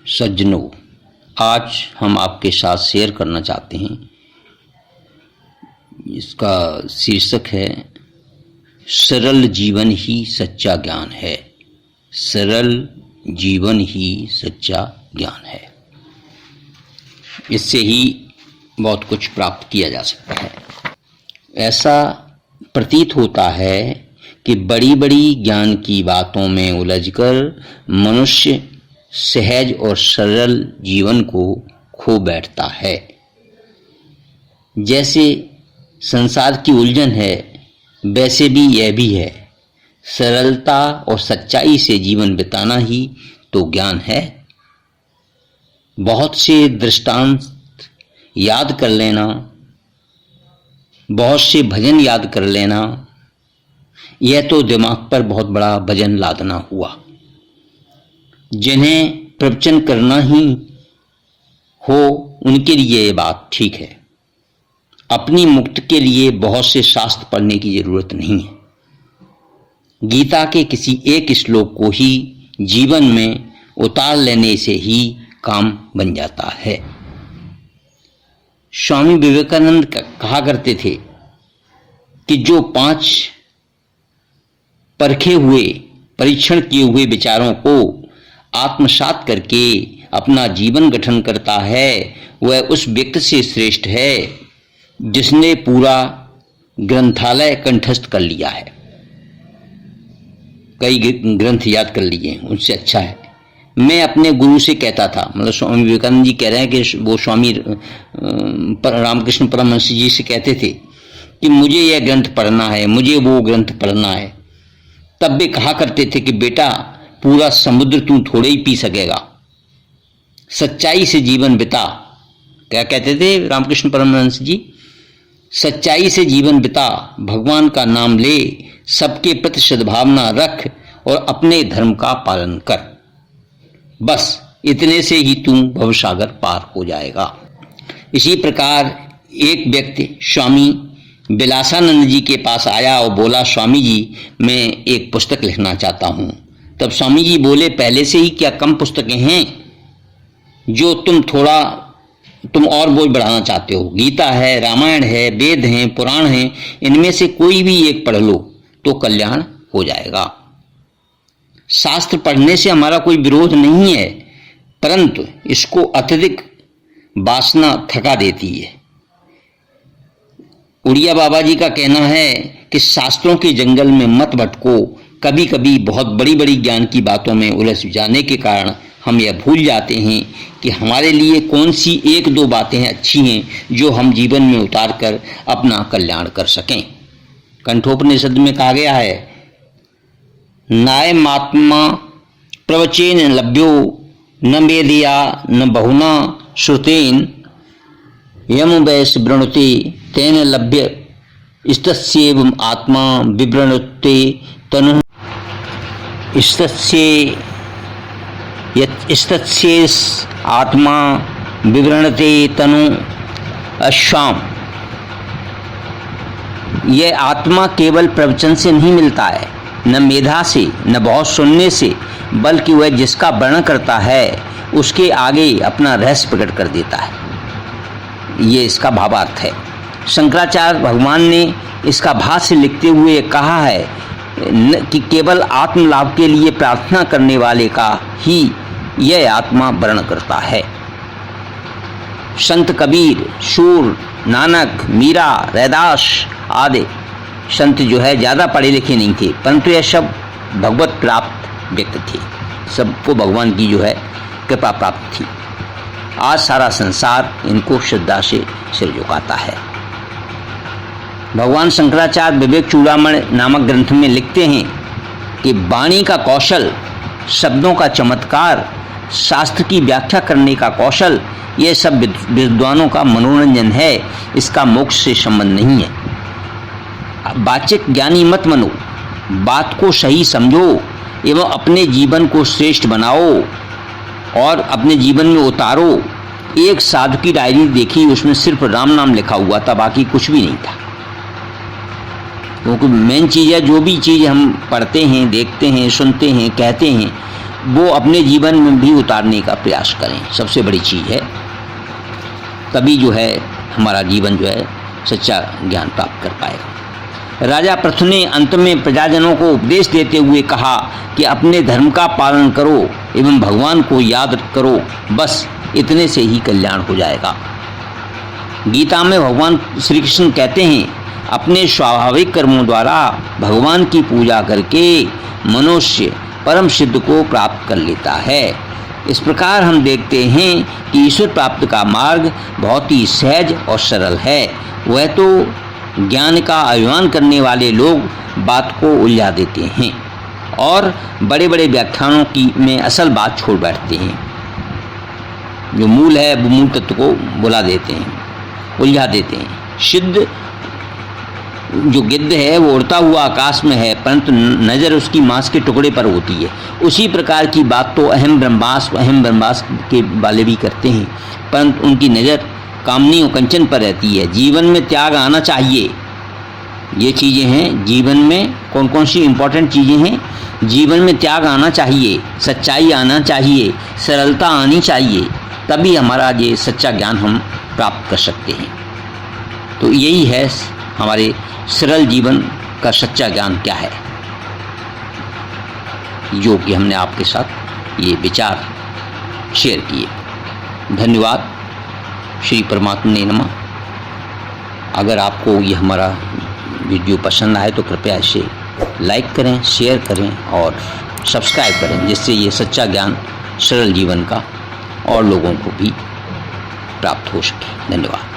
सज्जनों, आज हम आपके साथ शेयर करना चाहते हैं। इसका शीर्षक है सरल जीवन ही सच्चा ज्ञान है। सरल जीवन ही सच्चा ज्ञान है। इससे ही बहुत कुछ प्राप्त किया जा सकता है। ऐसा प्रतीत होता है कि बड़ी बड़ी ज्ञान की बातों में उलझकर मनुष्य सहज और सरल जीवन को खो बैठता है। जैसे संसार की उलझन है, वैसे भी यह भी है। सरलता और सच्चाई से जीवन बिताना ही तो ज्ञान है। बहुत से दृष्टांत याद कर लेना, बहुत से भजन याद कर लेना, यह तो दिमाग पर बहुत बड़ा वजन लादना हुआ। जिन्हें प्रवचन करना ही हो उनके लिए ये बात ठीक है। अपनी मुक्ति के लिए बहुत से शास्त्र पढ़ने की जरूरत नहीं है। गीता के किसी एक श्लोक को ही जीवन में उतार लेने से ही काम बन जाता है। स्वामी विवेकानंद कहा करते थे कि जो 5 परखे हुए, परीक्षण किए हुए विचारों को आत्मसात करके अपना जीवन गठन करता है, वह उस व्यक्ति से श्रेष्ठ है जिसने पूरा ग्रंथालय कंठस्थ कर लिया है, कई ग्रंथ याद कर लिए, उनसे अच्छा है। मैं अपने गुरु से कहता था, मतलब स्वामी विवेकानंद जी कह रहे हैं कि वो स्वामी रामकृष्ण परमहंस जी से कहते थे कि मुझे यह ग्रंथ पढ़ना है, मुझे वो ग्रंथ पढ़ना है। तब वे कहा करते थे कि बेटा, पूरा समुद्र तू थोड़े ही पी सकेगा, सच्चाई से जीवन बिता। क्या कहते थे रामकृष्ण परमहंस जी? सच्चाई से जीवन बिता, भगवान का नाम ले, सबके प्रति सद्भावना रख और अपने धर्म का पालन कर। बस इतने से ही तू भवसागर पार हो जाएगा। इसी प्रकार एक व्यक्ति स्वामी विलासानंद जी के पास आया और बोला, स्वामी जी, मैं एक पुस्तक लिखना चाहता हूं। तब स्वामी जी बोले, पहले से ही क्या कम पुस्तकें हैं जो तुम और बोझ बढ़ाना चाहते हो? गीता है, रामायण है, वेद हैं, पुराण हैं, इनमें से कोई भी एक पढ़ लो तो कल्याण हो जाएगा। शास्त्र पढ़ने से हमारा कोई विरोध नहीं है, परंतु इसको अत्यधिक वासना थका देती है। उड़िया बाबा जी का कहना है कि शास्त्रों के जंगल में मत भटको। कभी कभी बहुत बड़ी बड़ी ज्ञान की बातों में उलझ जाने के कारण हम यह भूल जाते हैं कि हमारे लिए कौन सी 1-2 बातें अच्छी हैं जो हम जीवन में उतार कर अपना कल्याण कर सकें। कंठोपनिषद में कहा गया है, नायमात्मा प्रवचेन लभ्यो न मेधिया न बहुना श्रुतेन यम वैस वृणुते तेन लभ्य स्तस्येव आत्मा विवृणुते तनु स्तस्येस आत्मा विवृणते तनु अश्वाम। यह आत्मा केवल प्रवचन से नहीं मिलता है, न मेधा से, न बहुत सुनने से, बल्कि वह जिसका वर्णन करता है उसके आगे अपना रहस्य प्रकट कर देता है। ये इसका भावार्थ है। शंकराचार्य भगवान ने इसका भाष्य लिखते हुए कहा है कि केवल आत्म लाभ के लिए प्रार्थना करने वाले का ही यह आत्मा वर्ण करता है। संत कबीर, शूर, नानक, मीरा, रैदास आदि संत जो है ज़्यादा पढ़े लिखे नहीं थे, परंतु यह सब भगवत प्राप्त व्यक्ति थे। सबको भगवान की जो है कृपा प्राप्त थी। आज सारा संसार इनको श्रद्धा से सिर झुकाता है। भगवान शंकराचार्य विवेक चूड़ामणि नामक ग्रंथ में लिखते हैं कि वाणी का कौशल, शब्दों का चमत्कार, शास्त्र की व्याख्या करने का कौशल, ये सब विद्वानों का मनोरंजन है, इसका मोक्ष से संबंध नहीं है। वाचिक ज्ञानी मत बनो, बात को सही समझो एवं अपने जीवन को श्रेष्ठ बनाओ और अपने जीवन में उतारो। एक साधु की डायरी देखी, उसमें सिर्फ राम नाम लिखा हुआ था, बाकी कुछ भी नहीं था। क्योंकि मेन चीज़ है, जो भी चीज़ हम पढ़ते हैं, देखते हैं, सुनते हैं, कहते हैं, वो अपने जीवन में भी उतारने का प्रयास करें, सबसे बड़ी चीज़ है। तभी जो है हमारा जीवन जो है सच्चा ज्ञान प्राप्त कर पाएगा। राजा पृथु ने अंत में प्रजाजनों को उपदेश देते हुए कहा कि अपने धर्म का पालन करो एवं भगवान को याद करो, बस इतने से ही कल्याण हो जाएगा। गीता में भगवान श्री कृष्ण कहते हैं, अपने स्वाभाविक कर्मों द्वारा भगवान की पूजा करके मनुष्य परम सिद्ध को प्राप्त कर लेता है। इस प्रकार हम देखते हैं कि ईश्वर प्राप्त का मार्ग बहुत ही सहज और सरल है। वह तो ज्ञान का अभिमान करने वाले लोग बात को उलझा देते हैं और बड़े बड़े व्याख्यानों की में असल बात छोड़ बैठते हैं। जो मूल है वो मूल तत्व को बुला देते हैं, उलझा देते हैं। सिद्ध जो गिद्ध है वो उड़ता हुआ आकाश में है, परंतु नज़र उसकी मांस के टुकड़े पर होती है। उसी प्रकार की बात तो अहम ब्रह्मास्त्र के वाले भी करते हैं, परंतु उनकी नज़र कामनी और कंचन पर रहती है। जीवन में त्याग आना चाहिए। ये चीज़ें हैं जीवन में, कौन कौन सी इम्पोर्टेंट चीज़ें हैं जीवन में। त्याग आना चाहिए, सच्चाई आना चाहिए, सरलता आनी चाहिए, तभी हमारा ये सच्चा ज्ञान हम प्राप्त कर सकते हैं। तो यही है हमारे सरल जीवन का सच्चा ज्ञान क्या है, जो कि हमने आपके साथ ये विचार शेयर किए। धन्यवाद। श्री परमात्मा ने नमः। अगर आपको ये हमारा वीडियो पसंद आए तो कृपया इसे लाइक करें, शेयर करें और सब्सक्राइब करें, जिससे ये सच्चा ज्ञान सरल जीवन का और लोगों को भी प्राप्त हो सके। धन्यवाद।